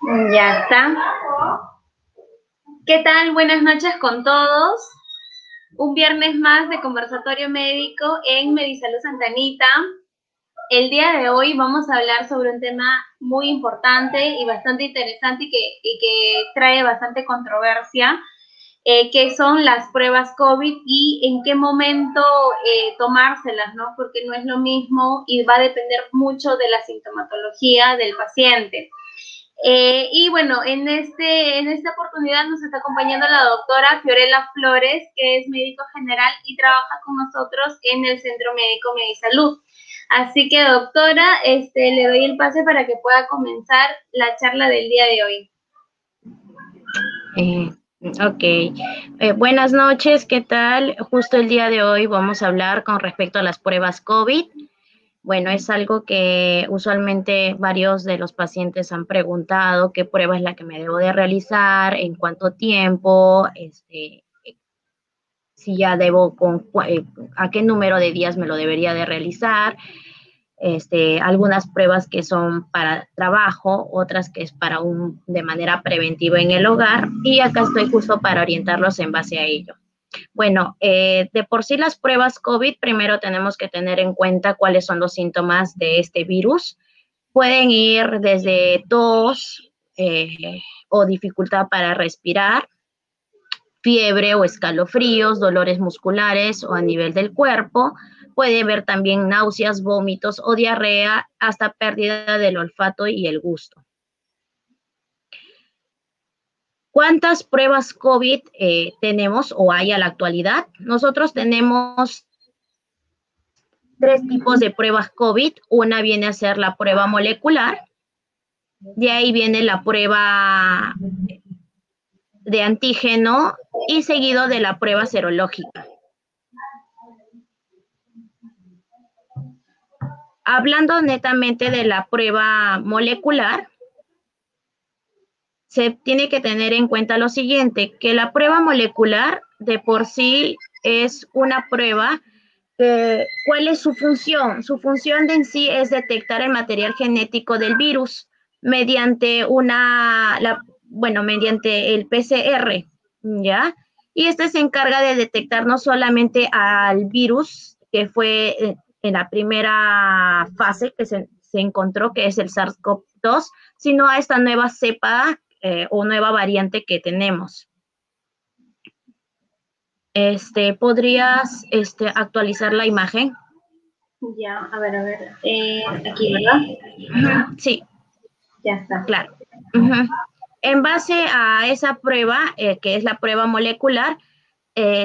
Ya está. ¿Qué tal? Buenas noches con todos. Un viernes más de conversatorio médico en Medisalud Santa Anita. El día de hoy vamos a hablar sobre un tema muy importante y bastante interesante y que trae bastante controversia, que son las pruebas COVID y en qué momento tomárselas, ¿no? Porque no es lo mismo y va a depender mucho de la sintomatología del paciente. Y bueno, en esta oportunidad nos está acompañando la doctora Fiorella Flores, que es médico general y trabaja con nosotros en el Centro Médico Medisalud. Así que, doctora, le doy el pase para que pueda comenzar la charla del día de hoy. Buenas noches, ¿qué tal? Justo el día de hoy vamos a hablar con respecto a las pruebas COVID. Bueno, es algo que usualmente varios de los pacientes han preguntado, ¿qué prueba es la que me debo de realizar? ¿En cuánto tiempo? Si ya debo, ¿a qué número de días me lo debería de realizar? Algunas pruebas que son para trabajo, otras que es para de manera preventiva en el hogar, y acá estoy justo para orientarlos en base a ello. Bueno, de por sí las pruebas COVID, primero tenemos que tener en cuenta cuáles son los síntomas de este virus. Pueden ir desde tos o dificultad para respirar, fiebre o escalofríos, dolores musculares o a nivel del cuerpo. Puede haber también náuseas, vómitos o diarrea, hasta pérdida del olfato y el gusto. ¿Cuántas pruebas COVID tenemos o hay a la actualidad? Nosotros tenemos 3 tipos de pruebas COVID. Una viene a ser la prueba molecular, de ahí viene la prueba de antígeno y seguido de la prueba serológica. Hablando netamente de la prueba molecular, se tiene que tener en cuenta lo siguiente, que la prueba molecular de por sí es una prueba. ¿Cuál es su función? Su función en sí es detectar el material genético del virus mediante mediante el PCR, ¿ya? Y este se encarga de detectar no solamente al virus, que fue en la primera fase que se encontró, que es el SARS-CoV-2, sino a esta nueva cepa o nueva variante que tenemos. ¿Podrías actualizar la imagen? Ya, a ver. Aquí, ¿verdad? Sí. Ya está. Claro. En base a esa prueba, que es la prueba molecular,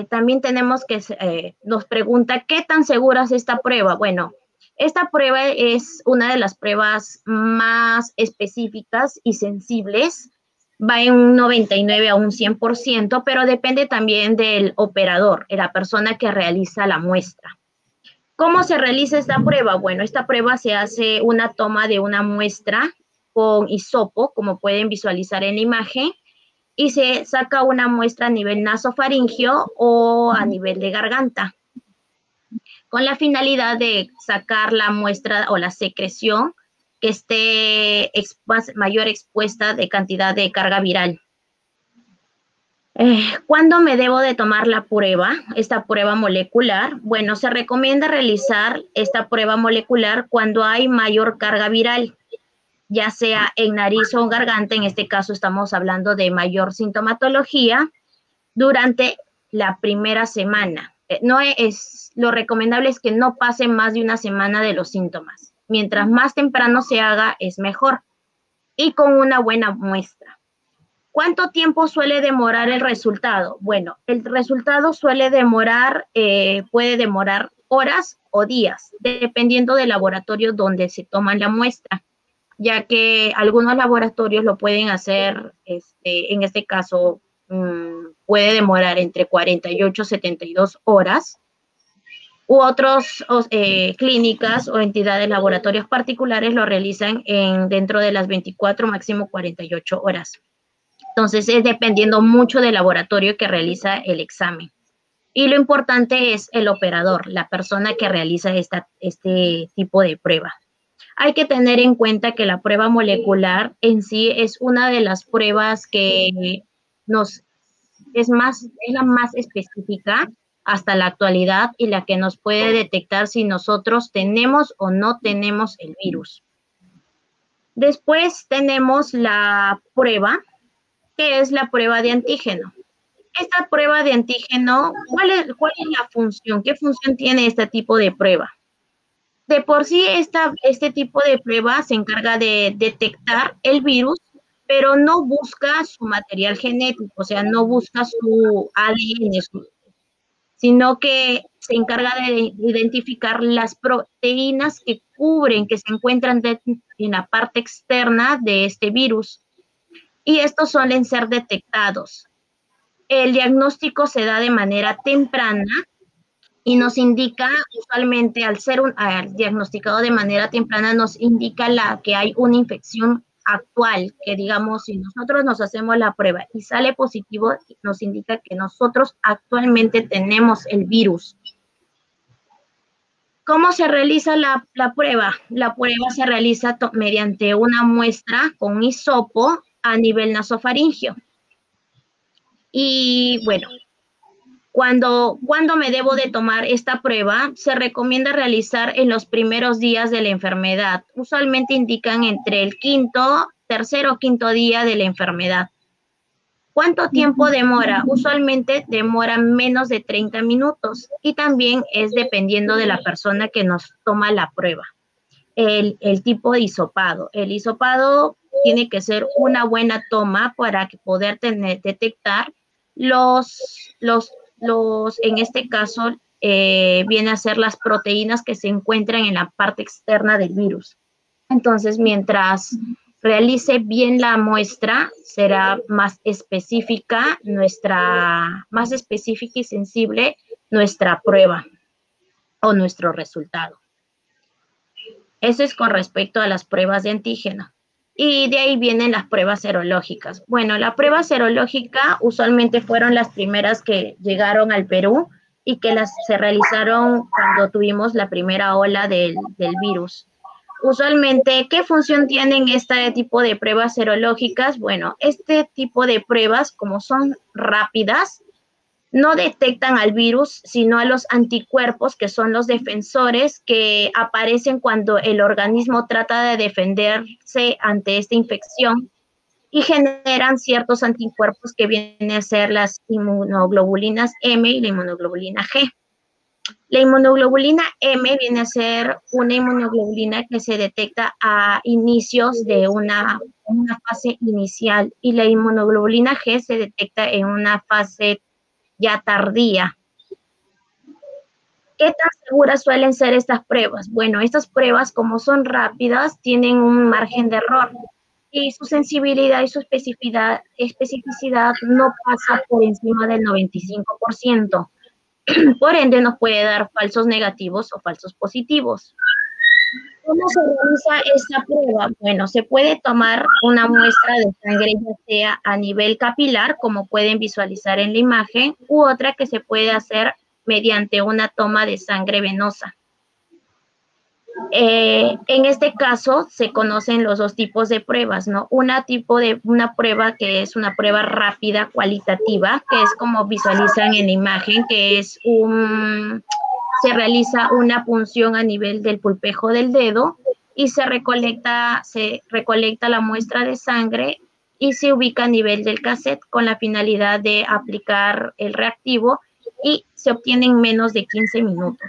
también tenemos que, nos pregunta, ¿qué tan segura es esta prueba? Bueno, esta prueba es una de las pruebas más específicas y sensibles. Va en un 99 a un 100%, pero depende también del operador, de la persona que realiza la muestra. ¿Cómo se realiza esta prueba? Bueno, esta prueba se hace una toma de una muestra con hisopo, como pueden visualizar en la imagen, y se saca una muestra a nivel nasofaringeo o a nivel de garganta, con la finalidad de sacar la muestra o la secreción que esté mayor expuesta de cantidad de carga viral. ¿Cuándo me debo de tomar la prueba, esta prueba molecular? Bueno, se recomienda realizar esta prueba molecular cuando hay mayor carga viral, ya sea en nariz o garganta. En este caso estamos hablando de mayor sintomatología durante la primera semana. Lo recomendable es que no pase más de una semana de los síntomas. Mientras más temprano se haga, es mejor y con una buena muestra. ¿Cuánto tiempo suele demorar el resultado? Bueno, el resultado puede demorar horas o días, dependiendo del laboratorio donde se toma la muestra, ya que algunos laboratorios lo pueden hacer, en este caso, puede demorar entre 48 y 72 horas, u otros clínicas o entidades, laboratorios particulares lo realizan dentro de las 24, máximo 48 horas. Entonces, es dependiendo mucho del laboratorio que realiza el examen. Y lo importante es el operador, la persona que realiza este tipo de prueba. Hay que tener en cuenta que la prueba molecular en sí es una de las pruebas que nos es la más específica hasta la actualidad y la que nos puede detectar si nosotros tenemos o no tenemos el virus. Después tenemos la prueba, que es la prueba de antígeno. Esta prueba de antígeno, ¿cuál es la función? ¿Qué función tiene este tipo de prueba? De por sí, este tipo de prueba se encarga de detectar el virus, pero no busca su material genético, o sea, no busca su ADN, sino que se encarga de identificar las proteínas que cubren, que se encuentran en la parte externa de este virus. Y estos suelen ser detectados. El diagnóstico se da de manera temprana y nos indica, usualmente al ser diagnosticado de manera temprana, nos indica que hay una infección actual, que digamos, si nosotros nos hacemos la prueba y sale positivo, nos indica que nosotros actualmente tenemos el virus. ¿Cómo se realiza la prueba? La prueba se realiza mediante una muestra con hisopo a nivel nasofaringeo. Y bueno, ¿cuándo me debo de tomar esta prueba? Se recomienda realizar en los primeros días de la enfermedad. Usualmente indican entre el tercer o quinto día de la enfermedad. ¿Cuánto tiempo demora? Usualmente demora menos de 30 minutos y también es dependiendo de la persona que nos toma la prueba. El tipo de hisopado. El hisopado tiene que ser una buena toma para poder detectar en este caso, viene a ser las proteínas que se encuentran en la parte externa del virus. Entonces, mientras realice bien la muestra, será más específica y sensible nuestra prueba o nuestro resultado. Eso es con respecto a las pruebas de antígeno. Y de ahí vienen las pruebas serológicas. Bueno, la prueba serológica usualmente fueron las primeras que llegaron al Perú y que se realizaron cuando tuvimos la primera ola del virus. Usualmente, ¿qué función tienen este tipo de pruebas serológicas? Bueno, este tipo de pruebas, como son rápidas, no detectan al virus, sino a los anticuerpos, que son los defensores que aparecen cuando el organismo trata de defenderse ante esta infección y generan ciertos anticuerpos que vienen a ser las inmunoglobulinas M y la inmunoglobulina G. La inmunoglobulina M viene a ser una inmunoglobulina que se detecta a inicios de una fase inicial y la inmunoglobulina G se detecta en una fase ya tardía. ¿Qué tan seguras suelen ser estas pruebas? Bueno, estas pruebas, como son rápidas, tienen un margen de error y su sensibilidad y su especificidad no pasa por encima del 95%. Por ende, nos puede dar falsos negativos o falsos positivos. ¿Cómo se realiza esta prueba? Bueno, se puede tomar una muestra de sangre, ya sea a nivel capilar, como pueden visualizar en la imagen, u otra que se puede hacer mediante una toma de sangre venosa. En este caso, se conocen los dos tipos de pruebas, ¿no? Una prueba que es una prueba rápida, cualitativa, que es como visualizan en la imagen, que es se realiza una punción a nivel del pulpejo del dedo y se recolecta la muestra de sangre y se ubica a nivel del cassette con la finalidad de aplicar el reactivo y se obtiene en menos de 15 minutos.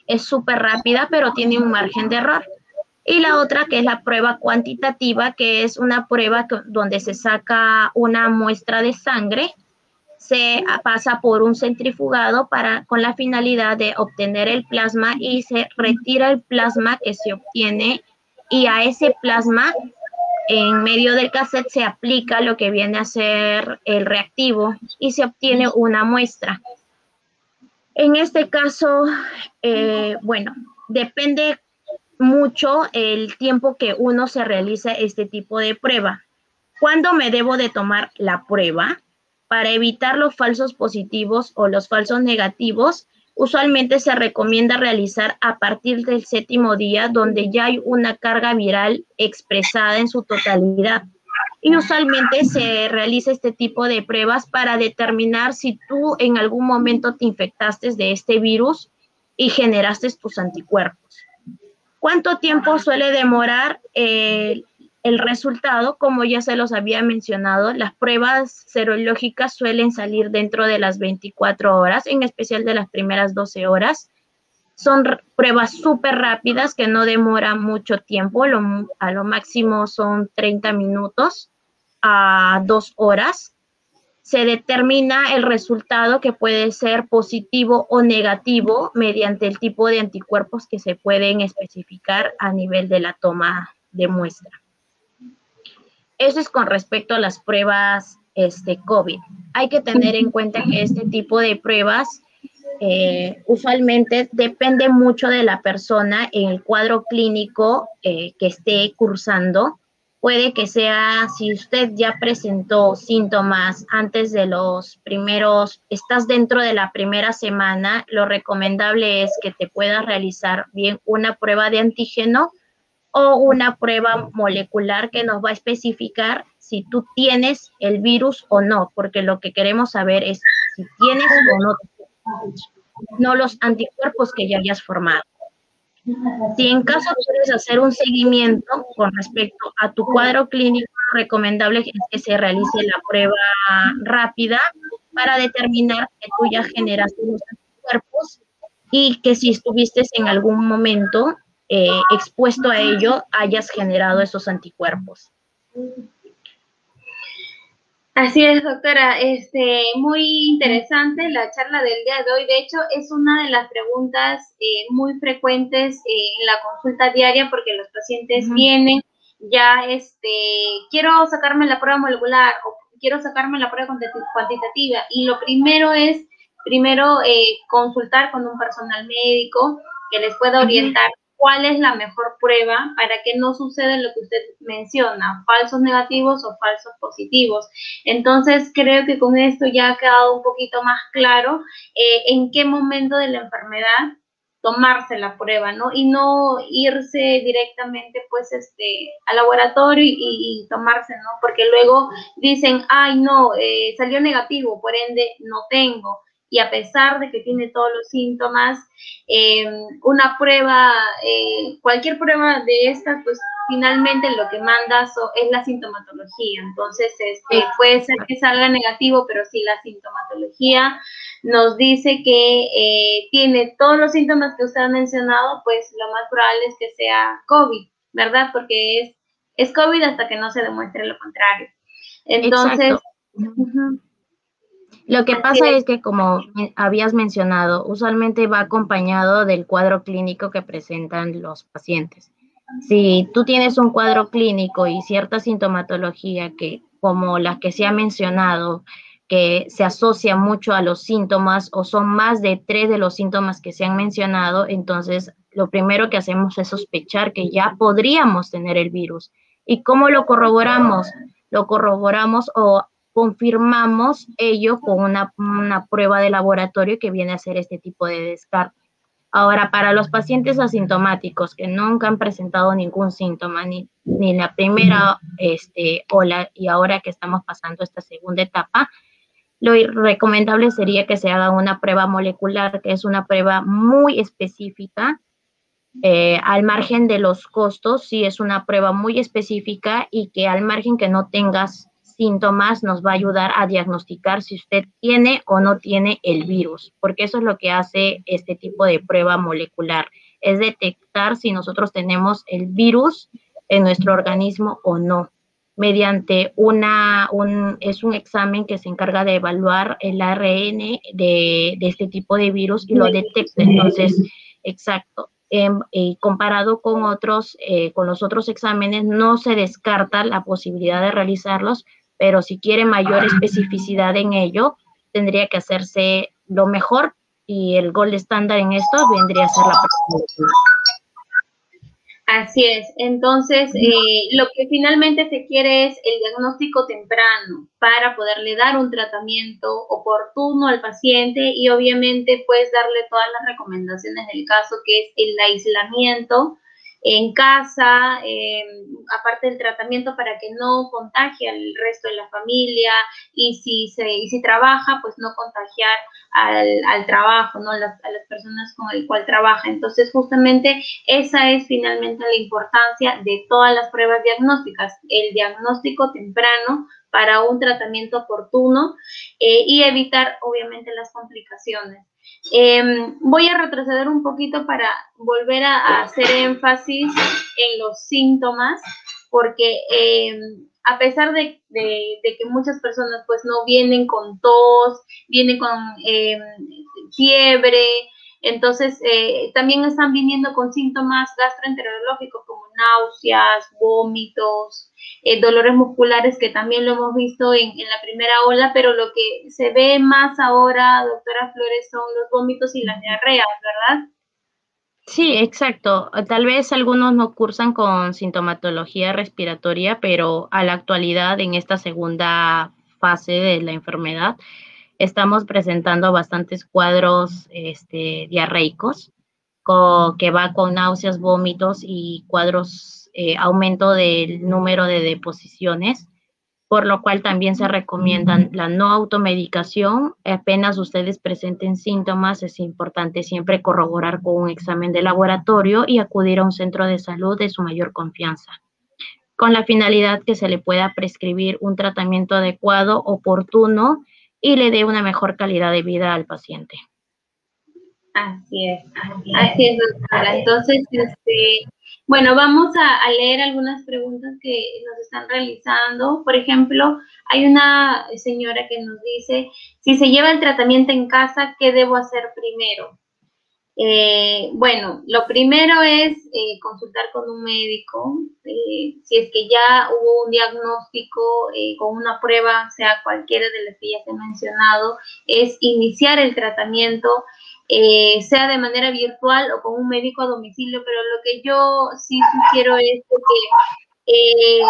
Es súper rápida, pero tiene un margen de error. Y la otra, que es la prueba cuantitativa, que es una prueba donde se saca una muestra de sangre, se pasa por un centrifugado con la finalidad de obtener el plasma y se retira el plasma que se obtiene y a ese plasma en medio del cassette se aplica lo que viene a ser el reactivo y se obtiene una muestra. En este caso, bueno, depende mucho el tiempo que uno se realiza este tipo de prueba. ¿Cuándo me debo de tomar la prueba? Para evitar los falsos positivos o los falsos negativos, Usualmente se recomienda realizar a partir del 7º día, donde ya hay una carga viral expresada en su totalidad. Y usualmente se realiza este tipo de pruebas para determinar si tú en algún momento te infectaste de este virus y generaste tus anticuerpos. ¿Cuánto tiempo suele demorar el resultado? Como ya se los había mencionado, las pruebas serológicas suelen salir dentro de las 24 horas, en especial de las primeras 12 horas. Son pruebas súper rápidas que no demoran mucho tiempo, a lo máximo son 30 minutos a 2 horas. Se determina el resultado, que puede ser positivo o negativo, mediante el tipo de anticuerpos que se pueden especificar a nivel de la toma de muestra. Eso es con respecto a las pruebas COVID. Hay que tener en cuenta que este tipo de pruebas usualmente depende mucho de la persona en el cuadro clínico que esté cursando. Puede que sea, si usted ya presentó síntomas antes de los primeros, estás dentro de la primera semana, lo recomendable es que te puedas realizar bien una prueba de antígeno o una prueba molecular que nos va a especificar si tú tienes el virus o no, porque lo que queremos saber es si tienes o no los anticuerpos que ya hayas formado. Si en caso quieres hacer un seguimiento con respecto a tu cuadro clínico, recomendable es que se realice la prueba rápida para determinar que tú ya generaste los anticuerpos y que si estuviste en algún momento expuesto a ello, hayas generado esos anticuerpos. Así es, doctora. Muy interesante la charla del día de hoy. De hecho, es una de las preguntas muy frecuentes en la consulta diaria, porque los pacientes vienen ya, quiero sacarme la prueba molecular o quiero sacarme la prueba cuantitativa, y lo primero es, consultar con un personal médico que les pueda orientar cuál es la mejor prueba para que no suceda lo que usted menciona, falsos negativos o falsos positivos. Entonces, creo que con esto ya ha quedado un poquito más claro en qué momento de la enfermedad tomarse la prueba, ¿no? Y no irse directamente, pues, al laboratorio y tomarse, ¿no? Porque luego dicen, ay, no, salió negativo, por ende, no tengo. Y a pesar de que tiene todos los síntomas, una prueba, cualquier prueba de estas, pues finalmente lo que manda es la sintomatología. Entonces, puede ser que salga negativo, pero si la sintomatología nos dice que tiene todos los síntomas que usted ha mencionado, pues lo más probable es que sea COVID, ¿verdad? Porque es COVID hasta que no se demuestre lo contrario. Entonces, lo que pasa es que, como habías mencionado, usualmente va acompañado del cuadro clínico que presentan los pacientes. Si tú tienes un cuadro clínico y cierta sintomatología como la que se ha mencionado, que se asocia mucho a los síntomas o son más de 3 de los síntomas que se han mencionado, entonces lo primero que hacemos es sospechar que ya podríamos tener el virus. ¿Y cómo lo corroboramos? Lo corroboramos o confirmamos ello con una prueba de laboratorio que viene a ser este tipo de descarte. Ahora, para los pacientes asintomáticos que nunca han presentado ningún síntoma, ni la primera ola, y ahora que estamos pasando esta segunda etapa, lo recomendable sería que se haga una prueba molecular, que es una prueba muy específica, al margen de los costos. Sí, es una prueba muy específica y que al margen que no tengas síntomas nos va a ayudar a diagnosticar si usted tiene o no tiene el virus, porque eso es lo que hace este tipo de prueba molecular, es detectar si nosotros tenemos el virus en nuestro organismo o no, mediante es un examen que se encarga de evaluar el ARN de este tipo de virus y lo detecta. Entonces, exacto. Comparado con los otros exámenes, no se descarta la posibilidad de realizarlos, pero si quiere mayor especificidad en ello, tendría que hacerse lo mejor, y el gold estándar en esto vendría a ser la prueba molecular. Así es. Entonces, lo que finalmente se quiere es el diagnóstico temprano para poderle dar un tratamiento oportuno al paciente y obviamente pues darle todas las recomendaciones del caso, que es el aislamiento en casa, aparte del tratamiento para que no contagie al resto de la familia y si trabaja, pues no contagiar al trabajo, ¿no? A las personas con el cual trabaja. Entonces, justamente esa es finalmente la importancia de todas las pruebas diagnósticas, el diagnóstico temprano para un tratamiento oportuno y evitar, obviamente, las complicaciones. Voy a retroceder un poquito para volver a hacer énfasis en los síntomas, porque a pesar de que muchas personas pues no vienen con tos, vienen con fiebre, entonces también están viniendo con síntomas gastroenterológicos como náuseas, vómitos, dolores musculares, que también lo hemos visto en la primera ola, pero lo que se ve más ahora, doctora Flores, son los vómitos y las diarreas, ¿verdad? Sí, exacto. Tal vez algunos no cursan con sintomatología respiratoria, pero a la actualidad, en esta segunda fase de la enfermedad, estamos presentando bastantes cuadros diarreicos, que va con náuseas, vómitos y cuadros, aumento del número de deposiciones, por lo cual también se recomiendan la no automedicación. Apenas ustedes presenten síntomas, es importante siempre corroborar con un examen de laboratorio y acudir a un centro de salud de su mayor confianza, con la finalidad que se le pueda prescribir un tratamiento adecuado, oportuno y le dé una mejor calidad de vida al paciente. Así es, doctora. Entonces, bueno, vamos a leer algunas preguntas que nos están realizando. Por ejemplo, hay una señora que nos dice, si se lleva el tratamiento en casa, ¿qué debo hacer primero? Bueno, lo primero es consultar con un médico, si es que ya hubo un diagnóstico con una prueba, sea cualquiera de las que ya se ha mencionado, es iniciar el tratamiento, sea de manera virtual o con un médico a domicilio, pero lo que yo sí sugiero es que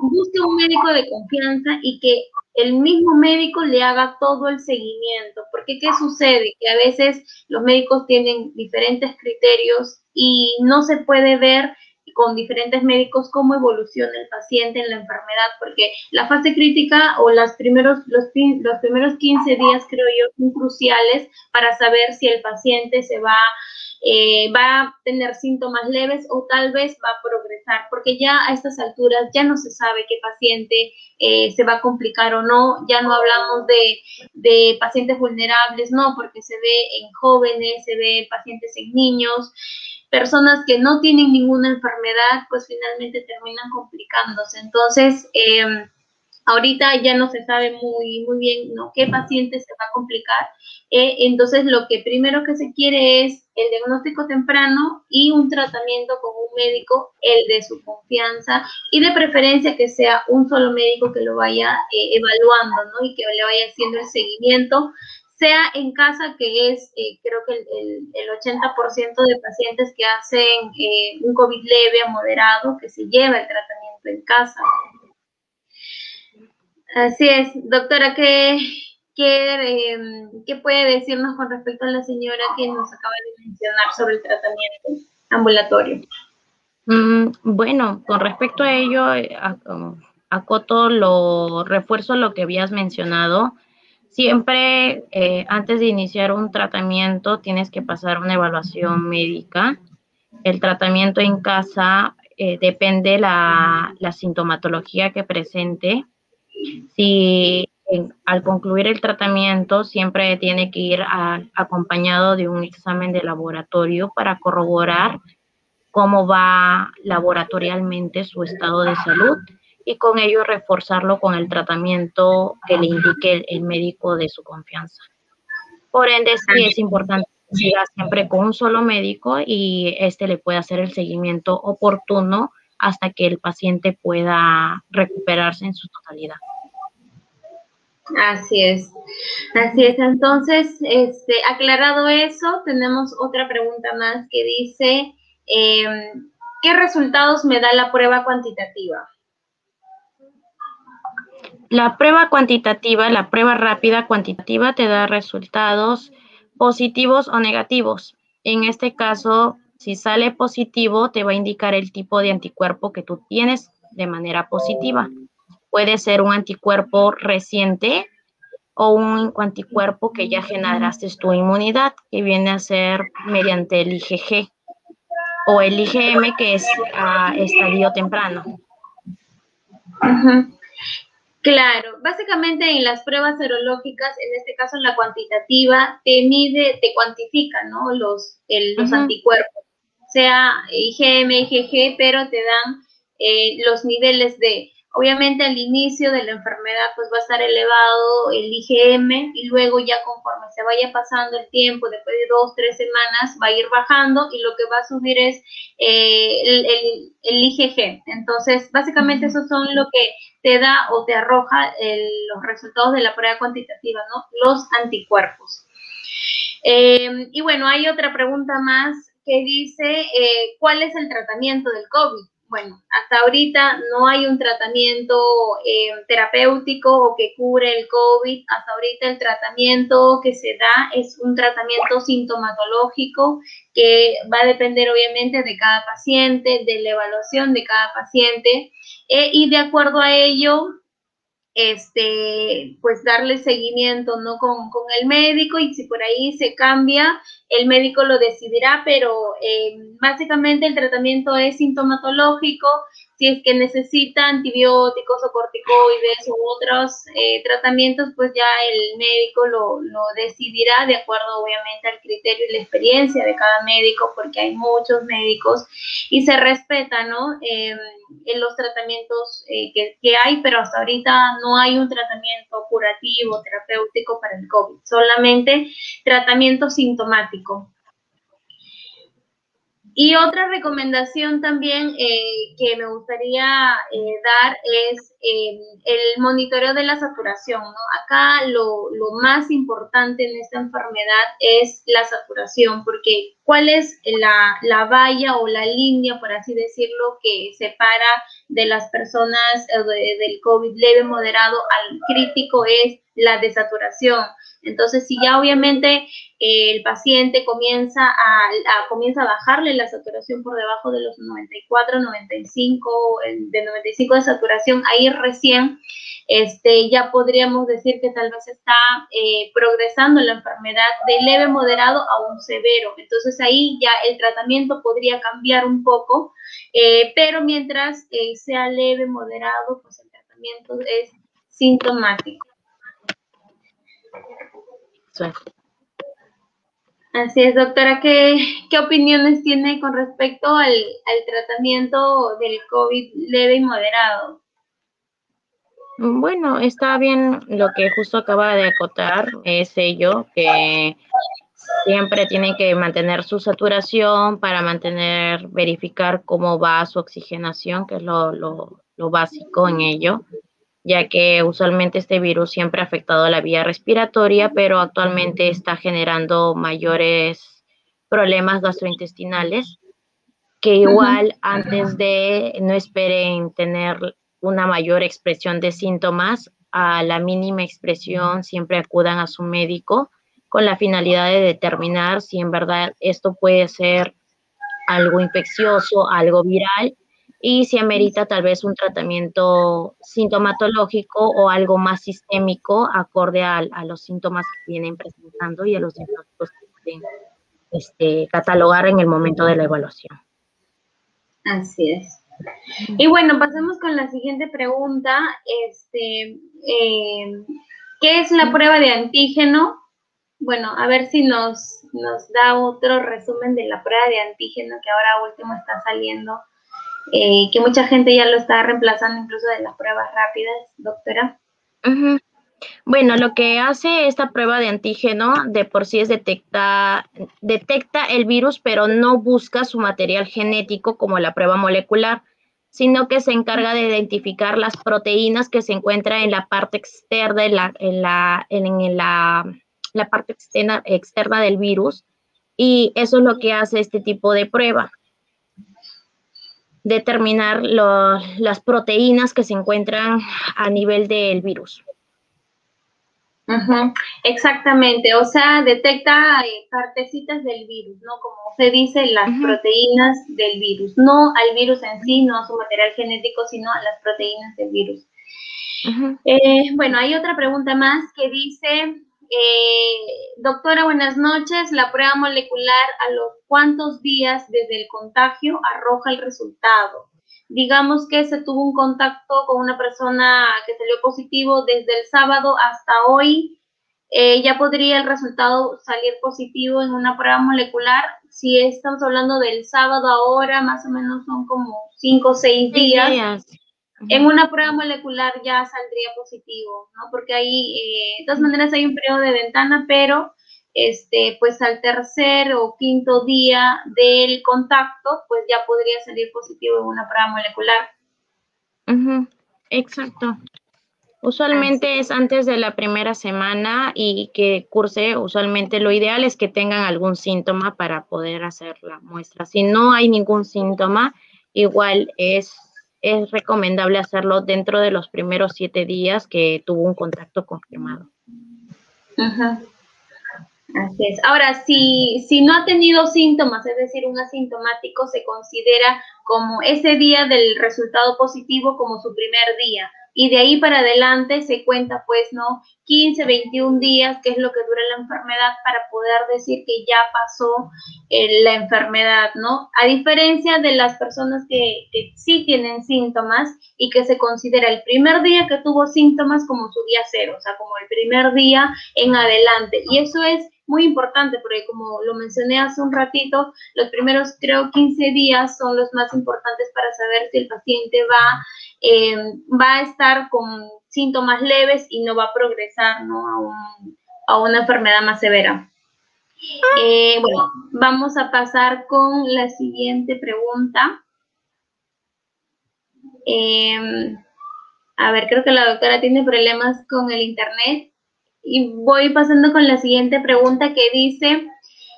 busque un médico de confianza y que el mismo médico le haga todo el seguimiento, porque ¿qué sucede? Que a veces los médicos tienen diferentes criterios y no se puede ver con diferentes médicos cómo evoluciona el paciente en la enfermedad, porque la fase crítica o los primeros 15 días, creo yo, son cruciales para saber si el paciente va a tener síntomas leves o tal vez va a progresar, porque ya a estas alturas ya no se sabe qué paciente se va a complicar o no, ya no hablamos de pacientes vulnerables, no, porque se ve en jóvenes, se ve pacientes en niños, personas que no tienen ninguna enfermedad, pues finalmente terminan complicándose. Entonces, ahorita ya no se sabe muy bien, ¿no?, qué paciente se va a complicar. Entonces, lo que primero que se quiere es el diagnóstico temprano y un tratamiento con un médico, el de su confianza, y de preferencia que sea un solo médico que lo vaya evaluando, ¿no?, y que le vaya haciendo el seguimiento, sea en casa, que es, creo que el 80% de pacientes que hacen un COVID leve a moderado, que se lleva el tratamiento en casa. Así es, doctora, ¿qué puede decirnos con respecto a la señora que nos acaba de mencionar sobre el tratamiento ambulatorio? Bueno, con respecto a ello, refuerzo lo que habías mencionado. Siempre antes de iniciar un tratamiento tienes que pasar una evaluación médica. El tratamiento en casa depende la sintomatología que presente. Si al concluir el tratamiento siempre tiene que ir acompañado de un examen de laboratorio para corroborar cómo va laboratorialmente su estado de salud y con ello reforzarlo con el tratamiento que le indique el médico de su confianza. Por ende, sí es importante que siga siempre con un solo médico y le pueda hacer el seguimiento oportuno hasta que el paciente pueda recuperarse en su totalidad. Así es. Así es. Entonces, aclarado eso, tenemos otra pregunta más que dice, ¿qué resultados me da la prueba cuantitativa? La prueba cuantitativa, la prueba rápida cuantitativa te da resultados positivos o negativos. En este caso, si sale positivo, te va a indicar el tipo de anticuerpo que tú tienes de manera positiva. Puede ser un anticuerpo reciente o un anticuerpo que ya generaste tu inmunidad, que viene a ser mediante el IgG o el IgM, que es a estadio temprano. Claro, básicamente en las pruebas serológicas, en este caso en la cuantitativa, te mide, te cuantifica, ¿no? Los anticuerpos, sea IgM, IgG, pero te dan los niveles de, obviamente al inicio de la enfermedad pues va a estar elevado el IgM y luego ya conforme se vaya pasando el tiempo, después de 2, 3 semanas va a ir bajando y lo que va a subir es el IgG. Entonces, básicamente esos son lo que te da o te arroja los resultados de la prueba cuantitativa, ¿no? Los anticuerpos. Y bueno, hay otra pregunta más que dice, ¿cuál es el tratamiento del COVID? Bueno, hasta ahorita no hay un tratamiento terapéutico o que cure el COVID. Hasta ahorita el tratamiento que se da es un tratamiento sintomatológico que va a depender obviamente de cada paciente, de la evaluación de cada paciente y de acuerdo a ello, pues darle seguimiento, ¿no? Con el médico y si por ahí se cambia, el médico lo decidirá, pero básicamente el tratamiento es sintomatológico. Si es que necesita antibióticos o corticoides u otros tratamientos, pues ya el médico lo decidirá de acuerdo obviamente al criterio y la experiencia de cada médico, porque hay muchos médicos y se respeta, ¿no? En los tratamientos que hay, pero hasta ahorita no hay un tratamiento curativo, terapéutico para el COVID, solamente tratamiento sintomático. Y otra recomendación también que me gustaría dar es el monitoreo de la saturación, ¿no? Acá lo más importante en esta enfermedad es la saturación, porque ¿cuál es la valla o la línea, por así decirlo, que separa de las personas del COVID leve, moderado al crítico? Es la desaturación. Entonces, si ya obviamente el paciente comienza a bajarle la saturación por debajo de los 94, 95, de 95 de saturación, ahí recién ya podríamos decir que tal vez está progresando la enfermedad de leve, moderado a un severo. Entonces ahí ya el tratamiento podría cambiar un poco, pero mientras sea leve, moderado, pues el tratamiento es sintomático. Sí. Así es, doctora. ¿Qué opiniones tiene con respecto al tratamiento del COVID leve y moderado? Bueno, está bien lo que justo acaba de acotar, es ello, que siempre tienen que mantener su saturación para verificar cómo va su oxigenación, que es lo básico en ello, ya que usualmente este virus siempre ha afectado la vía respiratoria, pero actualmente está generando mayores problemas gastrointestinales, que igual antes de no esperen tener una mayor expresión de síntomas, a la mínima expresión siempre acudan a su médico con la finalidad de determinar si en verdad esto puede ser algo infeccioso, algo viral, y si amerita tal vez un tratamiento sintomatológico o algo más sistémico acorde a los síntomas que vienen presentando y a los diagnósticos que pueden catalogar en el momento de la evaluación. Así es. Y bueno, pasemos con la siguiente pregunta. ¿Qué es la prueba de antígeno? Bueno, a ver si nos da otro resumen de la prueba de antígeno que ahora último está saliendo, que mucha gente ya lo está reemplazando incluso de las pruebas rápidas, doctora. Bueno, lo que hace esta prueba de antígeno de por sí es detecta el virus, pero no busca su material genético como la prueba molecular, sino que se encarga de identificar las proteínas que se encuentran en la parte externa, la parte externa del virus, y eso es lo que hace este tipo de prueba. determinar las proteínas que se encuentran a nivel del virus. Ujú, exactamente, o sea, detecta partecitas del virus, ¿no? Como se dice, las proteínas del virus, no al virus en sí, no a su material genético, sino a las proteínas del virus. Bueno, hay otra pregunta más que dice, doctora, buenas noches, la prueba molecular a los cuántos días desde el contagio arroja el resultado. Digamos que se tuvo un contacto con una persona que salió positivo desde el sábado hasta hoy, ya podría el resultado salir positivo en una prueba molecular. Si estamos hablando del sábado ahora, más o menos son como 5 o 6 días. En una prueba molecular ya saldría positivo, ¿no? Porque ahí, de todas maneras, hay un periodo de ventana, pero pues al tercer o quinto día del contacto, pues ya podría salir positivo en una prueba molecular. Exacto. Usualmente es antes de la primera semana y que curse, usualmente lo ideal es que tengan algún síntoma para poder hacer la muestra. Si no hay ningún síntoma, igual es recomendable hacerlo dentro de los primeros 7 días que tuvo un contacto confirmado. Así es. Ahora, si no ha tenido síntomas, es decir, un asintomático, se considera como ese día del resultado positivo como su primer día. Y de ahí para adelante se cuenta, pues, ¿no? 15, 21 días, que es lo que dura la enfermedad, para poder decir que ya pasó la enfermedad, ¿no? A diferencia de las personas que sí tienen síntomas y que se considera el primer día que tuvo síntomas como su día cero, o sea, como el primer día en adelante. Y eso es muy importante porque, como lo mencioné hace un ratito, los primeros, creo, 15 días son los más importantes para saber si el paciente va a estar con síntomas leves y no va a progresar, ¿no? a una enfermedad más severa. Bueno, vamos a pasar con la siguiente pregunta. A ver, creo que la doctora tiene problemas con el internet. Y voy pasando con la siguiente pregunta que dice,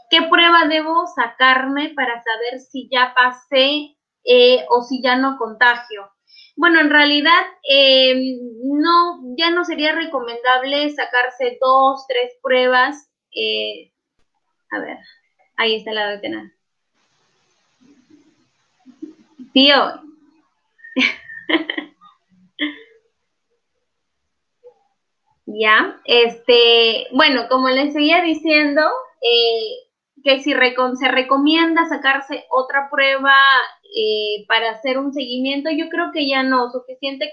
¿qué prueba debo sacarme para saber si ya pasé o si ya no contagio? Bueno, en realidad no, ya no sería recomendable sacarse 2, 3 pruebas. A ver, ahí está la doctora. Tío. Ya, bueno, como les seguía diciendo, que si se recomienda sacarse otra prueba para hacer un seguimiento, yo creo que ya no, suficiente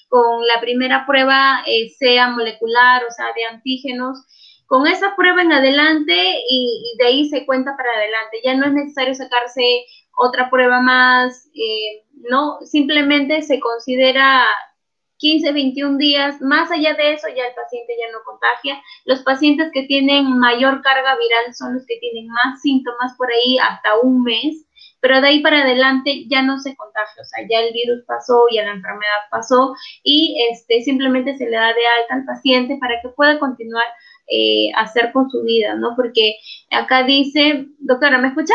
con la primera prueba, sea molecular, o sea, de antígenos, con esa prueba en adelante y de ahí se cuenta para adelante, ya no es necesario sacarse otra prueba más, no, simplemente se considera 15, 21 días, más allá de eso ya el paciente ya no contagia. Los pacientes que tienen mayor carga viral son los que tienen más síntomas por ahí hasta un mes, pero de ahí para adelante ya no se contagia, o sea, ya el virus pasó, ya la enfermedad pasó y simplemente se le da de alta al paciente para que pueda continuar a hacer con su vida, ¿no? Porque acá dice, doctora, ¿me escucha?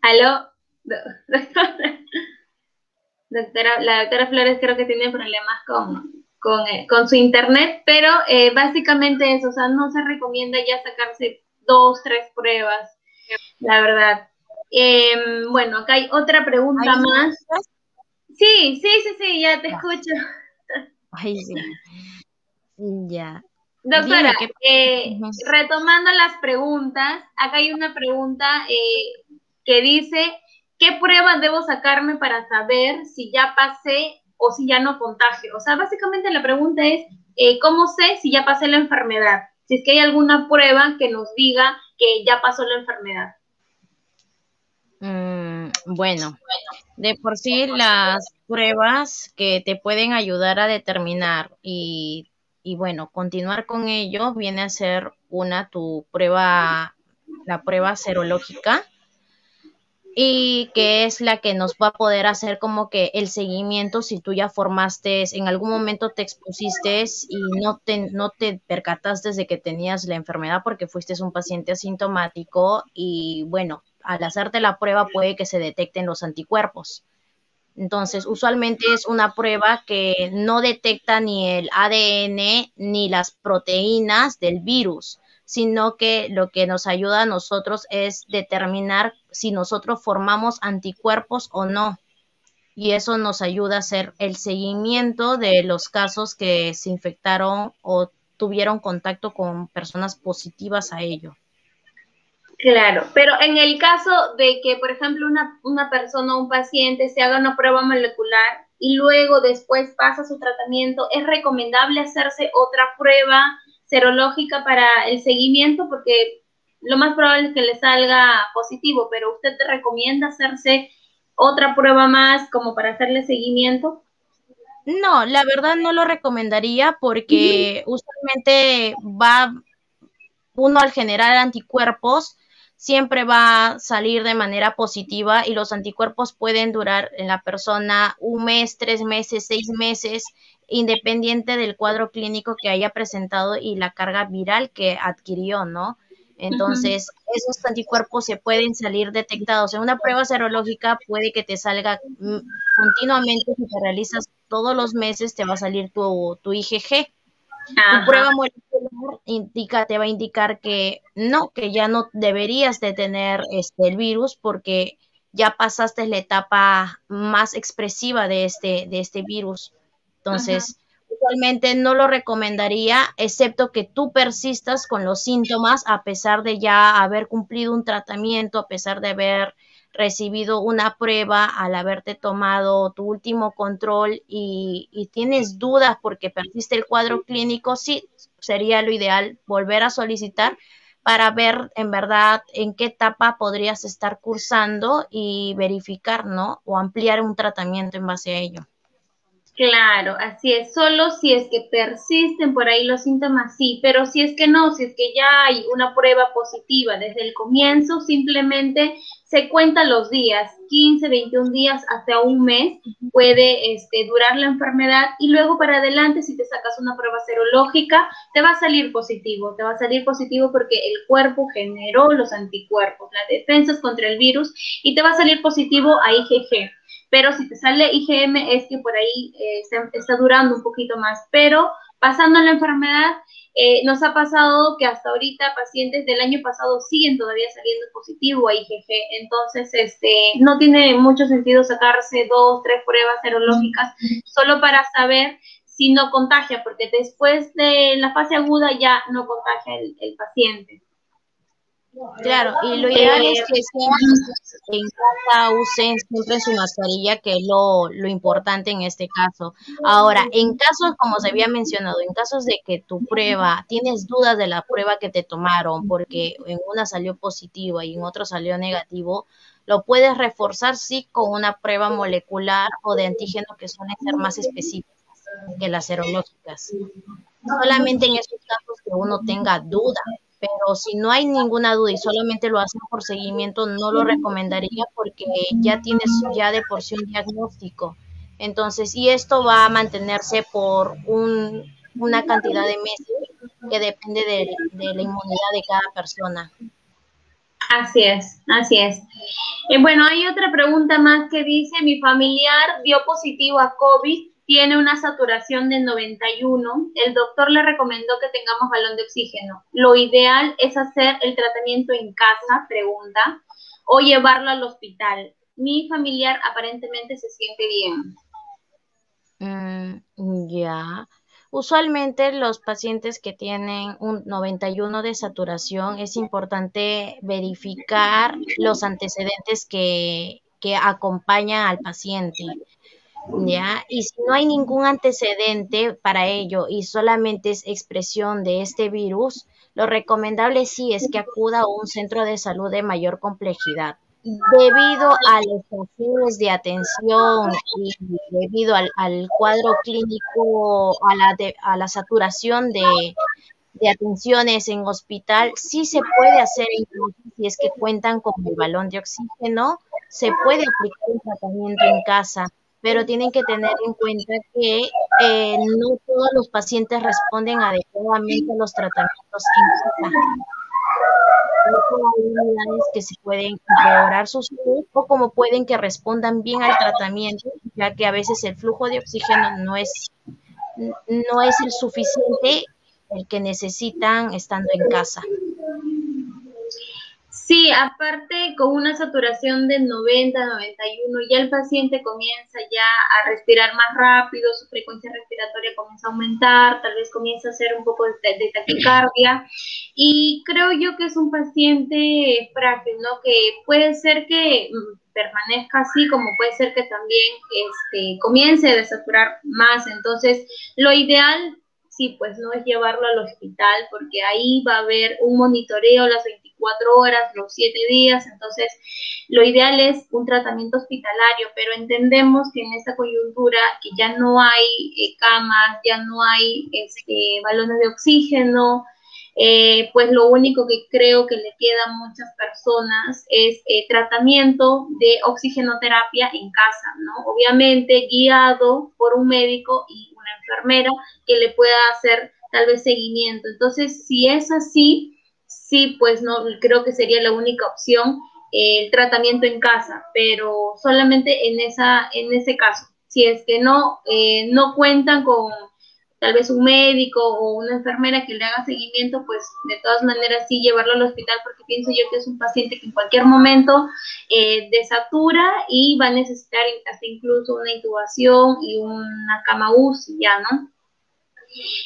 ¿Aló? Doctora. La doctora Flores creo que tiene problemas con su internet, pero básicamente eso, o sea, no se recomienda ya sacarse 2, 3 pruebas, la verdad. Bueno, acá hay otra pregunta más. Sí, ya te escucho. Ay, sí. Ya. Doctora, retomando las preguntas, acá hay una pregunta que dice, ¿qué pruebas debo sacarme para saber si ya pasé o si ya no contagio? O sea, básicamente la pregunta es, ¿cómo sé si ya pasé la enfermedad? Si es que hay alguna prueba que nos diga que ya pasó la enfermedad. Bueno, de por sí las pruebas que te pueden ayudar a determinar y bueno, continuar con ello viene a ser la prueba serológica, y que es la que nos va a poder hacer como que el seguimiento si tú ya formaste, en algún momento te expusiste y no te percataste de que tenías la enfermedad porque fuiste un paciente asintomático y bueno, al hacerte la prueba puede que se detecten los anticuerpos. Entonces, usualmente es una prueba que no detecta ni el ADN ni las proteínas del virus, sino que lo que nos ayuda a nosotros es determinar si nosotros formamos anticuerpos o no. Y eso nos ayuda a hacer el seguimiento de los casos que se infectaron o tuvieron contacto con personas positivas a ello. Claro, pero en el caso de que, por ejemplo, una persona o un paciente se haga una prueba molecular y luego después pasa su tratamiento, ¿es recomendable hacerse otra prueba serológica para el seguimiento? Porque lo más probable es que le salga positivo, pero ¿usted te recomienda hacerse otra prueba más como para hacerle seguimiento? No, la verdad no lo recomendaría porque usualmente uno al generar anticuerpos siempre va a salir de manera positiva y los anticuerpos pueden durar en la persona 1 mes, 3 meses, 6 meses, independiente del cuadro clínico que haya presentado y la carga viral que adquirió, ¿no? Entonces, esos anticuerpos se pueden salir detectados. En una prueba serológica puede que te salga continuamente, si te realizas todos los meses, te va a salir tu IgG. Tu Ajá. prueba molecular te va a indicar que no, que ya no deberías de tener el virus porque ya pasaste la etapa más expresiva de este virus. Ajá. Entonces, usualmente no lo recomendaría, excepto que tú persistas con los síntomas a pesar de ya haber cumplido un tratamiento, a pesar de haber recibido una prueba, al haberte tomado tu último control y tienes dudas porque perdiste el cuadro clínico, sí, sería lo ideal volver a solicitar para ver en verdad en qué etapa podrías estar cursando y verificar, ¿no? O ampliar un tratamiento en base a ello. Claro, así es. Solo si es que persisten por ahí los síntomas, sí, pero si es que no, si es que ya hay una prueba positiva desde el comienzo, simplemente se cuentan los días, 15, 21 días hasta un mes puede durar la enfermedad y luego para adelante, si te sacas una prueba serológica, te va a salir positivo porque el cuerpo generó los anticuerpos, las defensas contra el virus y te va a salir positivo a IgG. Pero si te sale IgM es que por ahí está durando un poquito más. Pero pasando la enfermedad, nos ha pasado que hasta ahorita pacientes del año pasado siguen todavía saliendo positivo a IgG. Entonces, no tiene mucho sentido sacarse 2, 3 pruebas serológicas solo para saber si no contagia, porque después de la fase aguda ya no contagia el paciente. Claro, y lo ideal es que siempre en casa usen siempre su mascarilla, que es lo importante en este caso. Ahora, en casos, como se había mencionado, en casos de que tu prueba, tienes dudas de la prueba que te tomaron, porque en una salió positiva y en otra salió negativo, lo puedes reforzar, sí, con una prueba molecular o de antígeno que suelen ser más específicas que las serológicas. Solamente en esos casos que uno tenga duda, pero si no hay ninguna duda y solamente lo hacen por seguimiento, no lo recomendaría porque ya tienes ya de por sí un diagnóstico. Entonces, y esto va a mantenerse por una cantidad de meses que depende de la inmunidad de cada persona. Así es, así es. Bueno, hay otra pregunta más que dice, mi familiar dio positivo a COVID, tiene una saturación de 91, el doctor le recomendó que tengamos balón de oxígeno. Lo ideal es hacer el tratamiento en casa, pregunta, o llevarlo al hospital. Mi familiar aparentemente se siente bien. Ya. Usualmente los pacientes que tienen un 91 de saturación es importante verificar los antecedentes que acompañan al paciente. ¿Ya? Y si no hay ningún antecedente para ello y solamente es expresión de este virus, lo recomendable sí es que acuda a un centro de salud de mayor complejidad. Debido a los escasez de atención y debido al cuadro clínico, a la saturación de atenciones en hospital, sí se puede hacer, incluso si es que cuentan con el balón de oxígeno, se puede aplicar un tratamiento en casa, pero tienen que tener en cuenta que no todos los pacientes responden adecuadamente a los tratamientos en casa. tanto hay unidades que se pueden empeorar su salud o como pueden que respondan bien al tratamiento, ya que a veces el flujo de oxígeno no es el suficiente el que necesitan estando en casa. Sí, aparte con una saturación de 90, 91, ya el paciente comienza ya a respirar más rápido, su frecuencia respiratoria comienza a aumentar, tal vez comienza a hacer un poco de taquicardia, y creo yo que es un paciente frágil, ¿no? Que puede ser que permanezca así, como puede ser que también comience a desaturar más. Entonces, lo ideal, sí, pues no es llevarlo al hospital, porque ahí va a haber un monitoreo las 24 horas, los 7 días. Entonces, lo ideal es un tratamiento hospitalario, pero entendemos que en esta coyuntura que ya no hay camas, ya no hay balones de oxígeno, pues lo único que creo que le queda a muchas personas es tratamiento de oxigenoterapia en casa, ¿no? Obviamente guiado por un médico y una enfermera que le pueda hacer tal vez seguimiento. Entonces, si es así, sí, pues no, creo que sería la única opción el tratamiento en casa, pero solamente en ese caso. Si es que no cuentan con tal vez un médico o una enfermera que le haga seguimiento, pues de todas maneras sí llevarlo al hospital, porque pienso yo que es un paciente que en cualquier momento desatura y va a necesitar hasta incluso una intubación y una cama UCI ya, ¿no?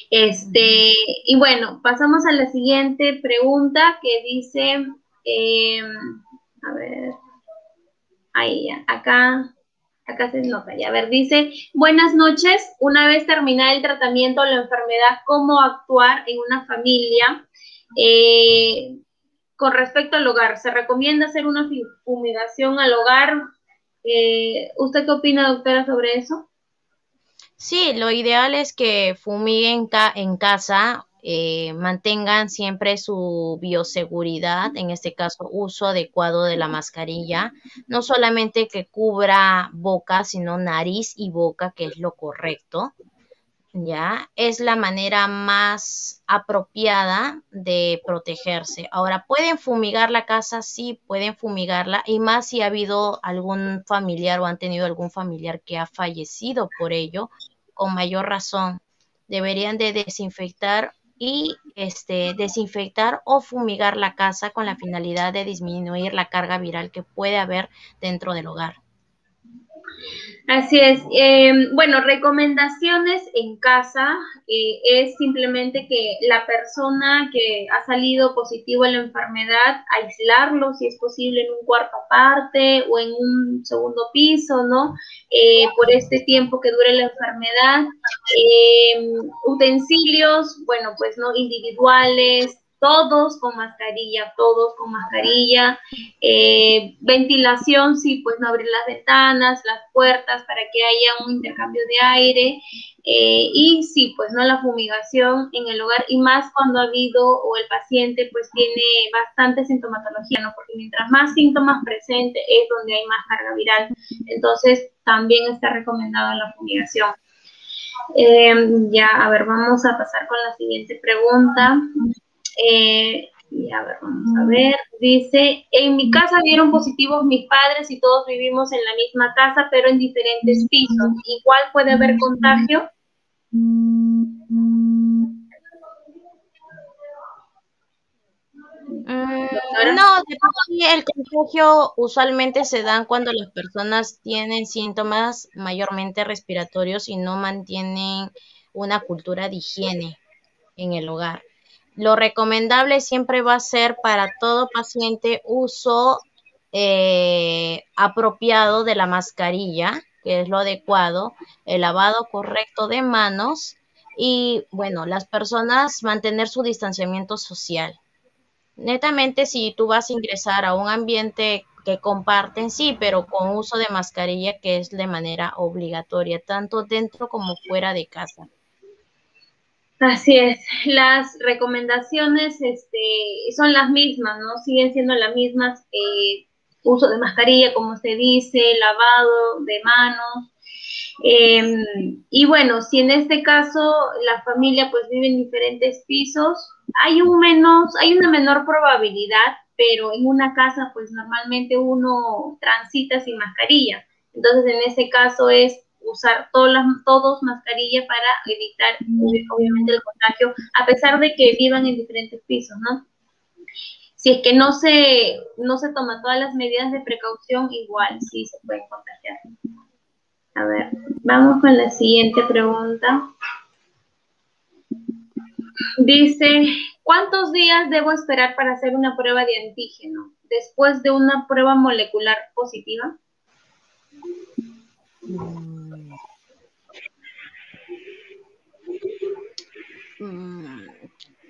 Y bueno, pasamos a la siguiente pregunta que dice, a ver, ahí ya, acá se nota ya. A ver, dice, buenas noches, una vez terminada el tratamiento de la enfermedad, ¿cómo actuar en una familia? Con respecto al hogar, ¿se recomienda hacer una fumigación al hogar? ¿Usted qué opina, doctora, sobre eso? Sí, lo ideal es que fumiguen en casa, mantengan siempre su bioseguridad, en este caso uso adecuado de la mascarilla, no solamente que cubra boca, sino nariz y boca, que es lo correcto. Ya, es la manera más apropiada de protegerse. Ahora, ¿pueden fumigar la casa? Sí, pueden fumigarla, y más si ha habido algún familiar o han tenido algún familiar que ha fallecido por ello, con mayor razón. Deberían de desinfectar y desinfectar o fumigar la casa con la finalidad de disminuir la carga viral que puede haber dentro del hogar. Así es. Bueno, recomendaciones en casa es simplemente que la persona que ha salido positivo a la enfermedad, aislarlo si es posible en un cuarto aparte o en un segundo piso, ¿no? Por este tiempo que dure la enfermedad. Utensilios, bueno, pues no individuales, todos con mascarilla. Ventilación, sí, pues no abrir las ventanas, las puertas para que haya un intercambio de aire. Y sí, pues no la fumigación en el hogar, y más cuando ha habido o el paciente pues tiene bastante sintomatología, ¿no? Porque mientras más síntomas presente es donde hay más carga viral. Entonces también está recomendada la fumigación. Ya, a ver, vamos a pasar con la siguiente pregunta. Y a ver, vamos a ver. Dice, en mi casa dieron positivos mis padres y todos vivimos en la misma casa, pero en diferentes pisos. ¿Igual puede haber contagio? No, de por sí el contagio usualmente se dan cuando las personas tienen síntomas mayormente respiratorios y no mantienen una cultura de higiene en el hogar. Lo recomendable siempre va a ser para todo paciente uso apropiado de la mascarilla, que es lo adecuado, el lavado correcto de manos y, bueno, las personas mantener su distanciamiento social. Netamente, si tú vas a ingresar a un ambiente que comparten, sí, pero con uso de mascarilla, que es de manera obligatoria, tanto dentro como fuera de casa. Así es, las recomendaciones son las mismas, ¿no? Siguen siendo las mismas, uso de mascarilla, como se dice, lavado de manos. Y bueno, si en este caso la familia pues vive en diferentes pisos, hay una menor probabilidad pero en una casa pues normalmente uno transita sin mascarilla. Entonces en ese caso es usar todos mascarilla para evitar obviamente el contagio, a pesar de que vivan en diferentes pisos, ¿no? Si es que no se toman todas las medidas de precaución, igual sí se pueden contagiar. A ver, vamos con la siguiente pregunta. Dice, ¿cuántos días debo esperar para hacer una prueba de antígeno después de una prueba molecular positiva?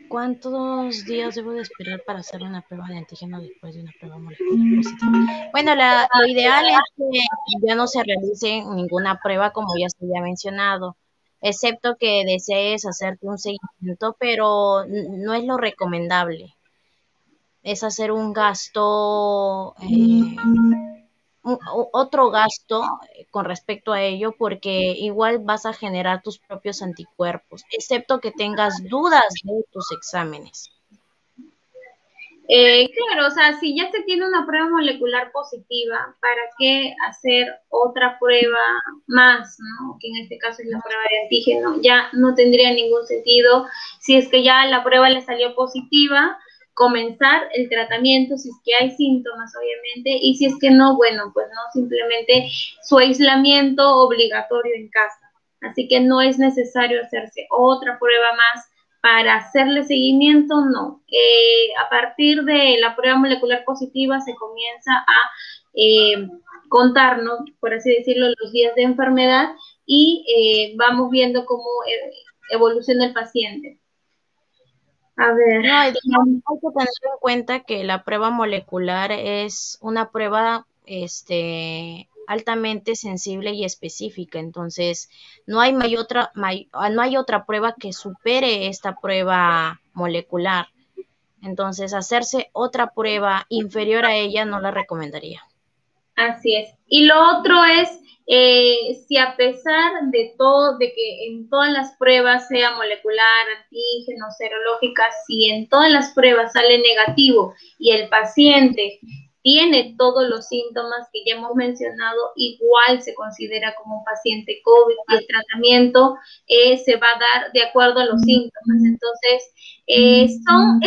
¿Cuántos días debo de esperar para hacer una prueba de antígeno después de una prueba molecular positiva? Bueno, lo ideal es que ya no se realice ninguna prueba, como ya se había mencionado, excepto que desees hacerte un seguimiento, pero no es lo recomendable. Es hacer un gasto, otro gasto con respecto a ello, porque igual vas a generar tus propios anticuerpos, excepto que tengas dudas de tus exámenes. Claro, o sea, si ya se tiene una prueba molecular positiva, ¿para qué hacer otra prueba más, ¿no? Que en este caso es la prueba de antígeno. Ya no tendría ningún sentido. Si es que ya la prueba le salió positiva, comenzar el tratamiento, si es que hay síntomas, obviamente, y si es que no, bueno, pues no, simplemente su aislamiento obligatorio en casa. Así que no es necesario hacerse otra prueba más para hacerle seguimiento, no. A partir de la prueba molecular positiva se comienza a contarnos, por así decirlo, los días de enfermedad y vamos viendo cómo evoluciona el paciente. A ver. No, hay que tener en cuenta que la prueba molecular es una prueba altamente sensible y específica, entonces no hay otra prueba que supere esta prueba molecular. Entonces, hacerse otra prueba inferior a ella no la recomendaría. Así es. Y lo otro es, si a pesar de todo, de que en todas las pruebas, sea molecular, antígeno, serológica, si en todas las pruebas sale negativo y el paciente tiene todos los síntomas que ya hemos mencionado, igual se considera como un paciente COVID y el tratamiento se va a dar de acuerdo a los síntomas. Entonces, es un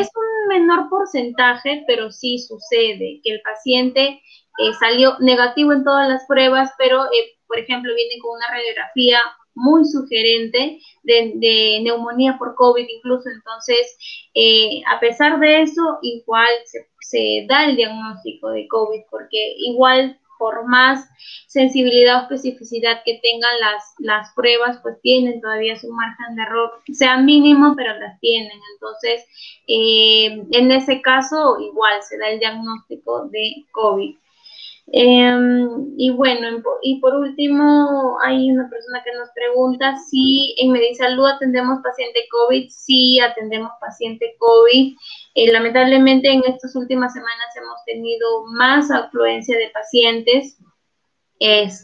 menor porcentaje, pero sí sucede que el paciente salió negativo en todas las pruebas, pero, por ejemplo, viene con una radiografía muy sugerente de neumonía por COVID incluso. Entonces, a pesar de eso, igual se da el diagnóstico de COVID, porque igual por más sensibilidad o especificidad que tengan las pruebas, pues tienen todavía su margen de error, sea mínimo, pero las tienen. Entonces, en ese caso, igual se da el diagnóstico de COVID. Y bueno, y por último, hay una persona que nos pregunta si en Medisalud atendemos paciente COVID. Sí, atendemos paciente COVID. Lamentablemente en estas últimas semanas hemos tenido más afluencia de pacientes.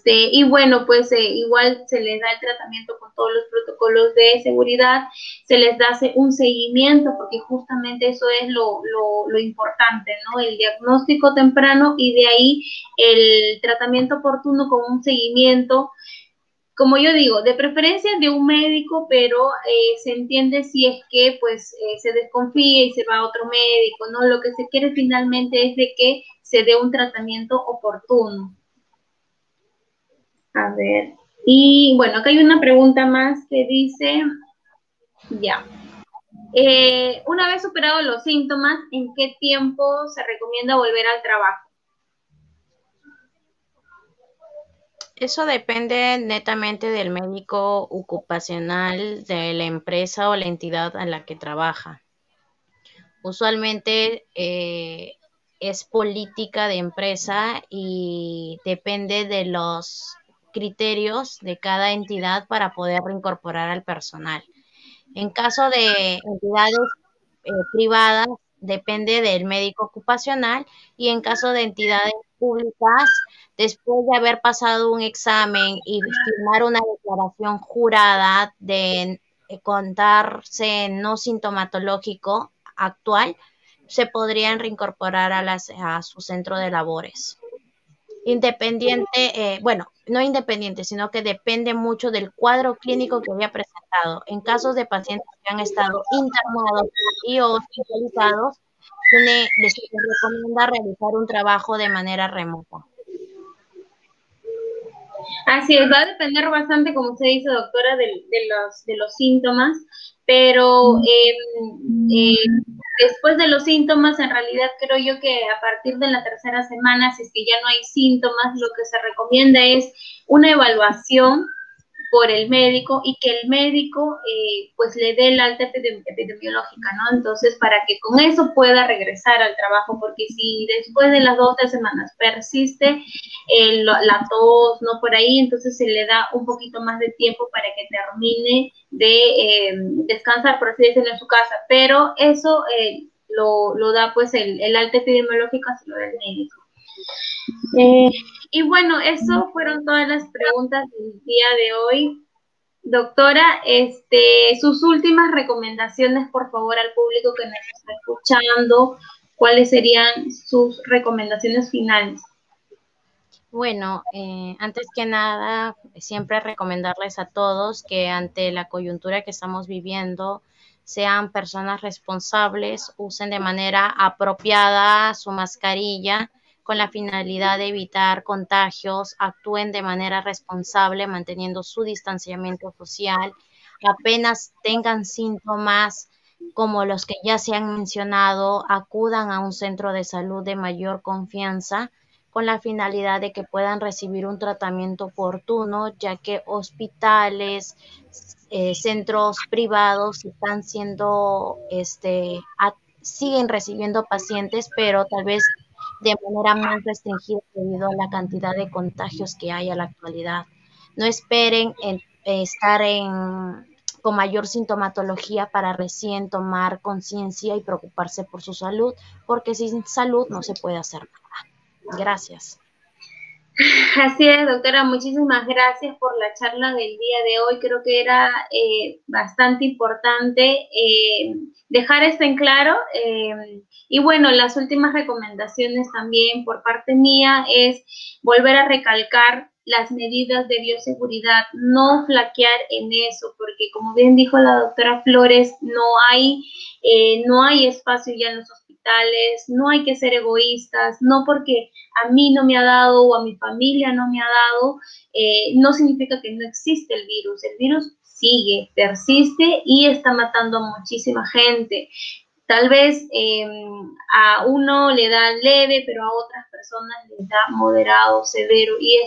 Y bueno, pues igual se les da el tratamiento con todos los protocolos de seguridad, se les da un seguimiento, porque justamente eso es lo importante, ¿no? El diagnóstico temprano y de ahí el tratamiento oportuno con un seguimiento, como yo digo, de preferencia de un médico, pero se entiende si es que pues se desconfía y se va a otro médico, ¿no? Lo que se quiere finalmente es de que se dé un tratamiento oportuno. A ver, y bueno, acá hay una pregunta más que dice, ya, una vez superados los síntomas, ¿en qué tiempo se recomienda volver al trabajo? Eso depende netamente del médico ocupacional de la empresa o la entidad en la que trabaja. Usualmente es política de empresa y depende de los criterios de cada entidad para poder reincorporar al personal. En caso de entidades privadas, depende del médico ocupacional, y en caso de entidades públicas, después de haber pasado un examen y firmar una declaración jurada de contarse no sintomatológico actual, se podrían reincorporar a su centro de labores. Independiente, bueno, no independiente, sino que depende mucho del cuadro clínico que había presentado. En casos de pacientes que han estado internados y hospitalizados, les recomienda realizar un trabajo de manera remota. Así es, va a depender bastante, como usted dice, doctora, de los síntomas, pero después de los síntomas, en realidad creo yo que a partir de la tercera semana, si es que ya no hay síntomas, lo que se recomienda es una evaluación por el médico y que el médico pues le dé el alta epidemiológica, ¿no? Entonces, para que con eso pueda regresar al trabajo, porque si después de las 2 o 3 semanas persiste la tos, ¿no? Por ahí, entonces se le da un poquito más de tiempo para que termine de descansar, por así decirlo, en su casa, pero eso lo da pues el alta epidemiológica, se lo da el médico. Y bueno, eso fueron todas las preguntas del día de hoy. Doctora, sus últimas recomendaciones, por favor, al público que nos está escuchando, ¿cuáles serían sus recomendaciones finales? Bueno, antes que nada, siempre recomendarles a todos que ante la coyuntura que estamos viviendo, sean personas responsables, usen de manera apropiada su mascarilla con la finalidad de evitar contagios, actúen de manera responsable manteniendo su distanciamiento social, apenas tengan síntomas como los que ya se han mencionado, acudan a un centro de salud de mayor confianza con la finalidad de que puedan recibir un tratamiento oportuno, ya que hospitales, centros privados están siendo, siguen recibiendo pacientes, pero tal vez de manera más restringida debido a la cantidad de contagios que hay a la actualidad. No esperen estar con mayor sintomatología para recién tomar conciencia y preocuparse por su salud, porque sin salud no se puede hacer nada. Gracias. Así es, doctora, muchísimas gracias por la charla del día de hoy. Creo que era bastante importante dejar esto en claro. Y bueno, las últimas recomendaciones también por parte mía es volver a recalcar las medidas de bioseguridad, no flaquear en eso, porque como bien dijo la doctora Flores, no hay espacio ya en los hospitales, no hay que ser egoístas, no porque a mí no me ha dado o a mi familia no me ha dado, no significa que no existe el virus sigue, persiste y está matando a muchísima gente. Tal vez a uno le da leve, pero a otras personas les da moderado, severo, y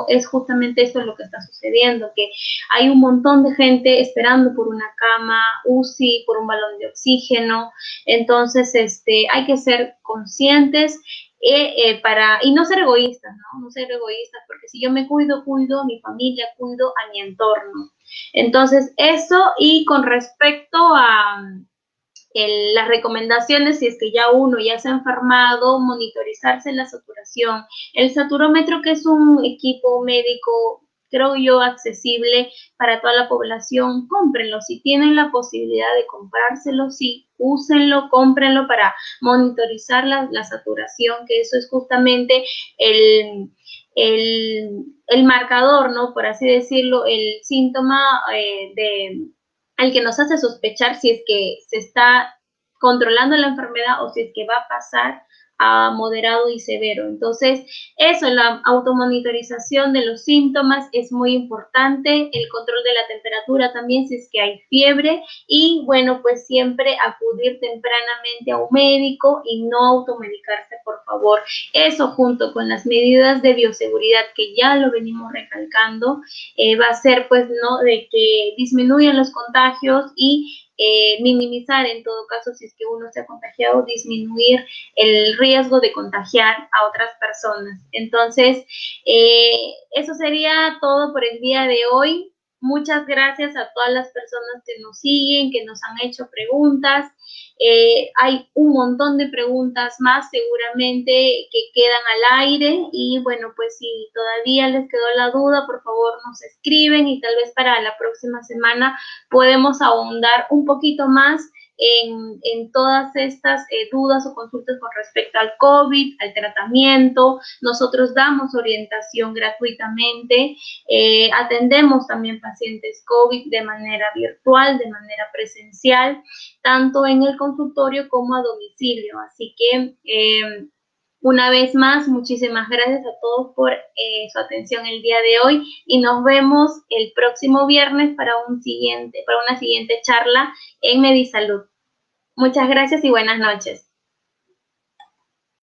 es justamente esto lo que está sucediendo, que hay un montón de gente esperando por una cama, UCI, por un balón de oxígeno. Entonces hay que ser conscientes y no ser egoístas, ¿no? No ser egoístas, porque si yo me cuido, cuido a mi familia, cuido a mi entorno. Entonces, eso, y con respecto a las recomendaciones, si es que ya uno ya se ha enfermado, monitorizarse la saturación. El saturómetro, que es un equipo médico, creo yo, accesible para toda la población, cómprenlo. Si tienen la posibilidad de comprárselo, sí, úsenlo, cómprenlo para monitorizar la saturación, que eso es justamente el marcador, ¿no? Por así decirlo, el síntoma al que nos hace sospechar si es que se está controlando la enfermedad o si es que va a pasar a moderado y severo. Entonces, eso, la automonitorización de los síntomas es muy importante, el control de la temperatura también si es que hay fiebre y bueno, pues siempre acudir tempranamente a un médico y no automedicarse, por favor. Eso junto con las medidas de bioseguridad que ya lo venimos recalcando, va a ser pues, ¿no?, de que disminuyan los contagios y minimizar en todo caso si es que uno se ha contagiado, disminuir el riesgo de contagiar a otras personas. Entonces, eso sería todo por el día de hoy. Muchas gracias a todas las personas que nos siguen, que nos han hecho preguntas. Hay un montón de preguntas más seguramente que quedan al aire y bueno, pues si todavía les quedó la duda, por favor nos escriben y tal vez para la próxima semana podemos ahondar un poquito más en todas estas dudas o consultas con respecto al COVID, al tratamiento. Nosotros damos orientación gratuitamente, atendemos también pacientes COVID de manera virtual, de manera presencial, tanto en el consultorio como a domicilio. Así que una vez más, muchísimas gracias a todos por su atención el día de hoy y nos vemos el próximo viernes para una siguiente charla en Medisalud. Muchas gracias y buenas noches.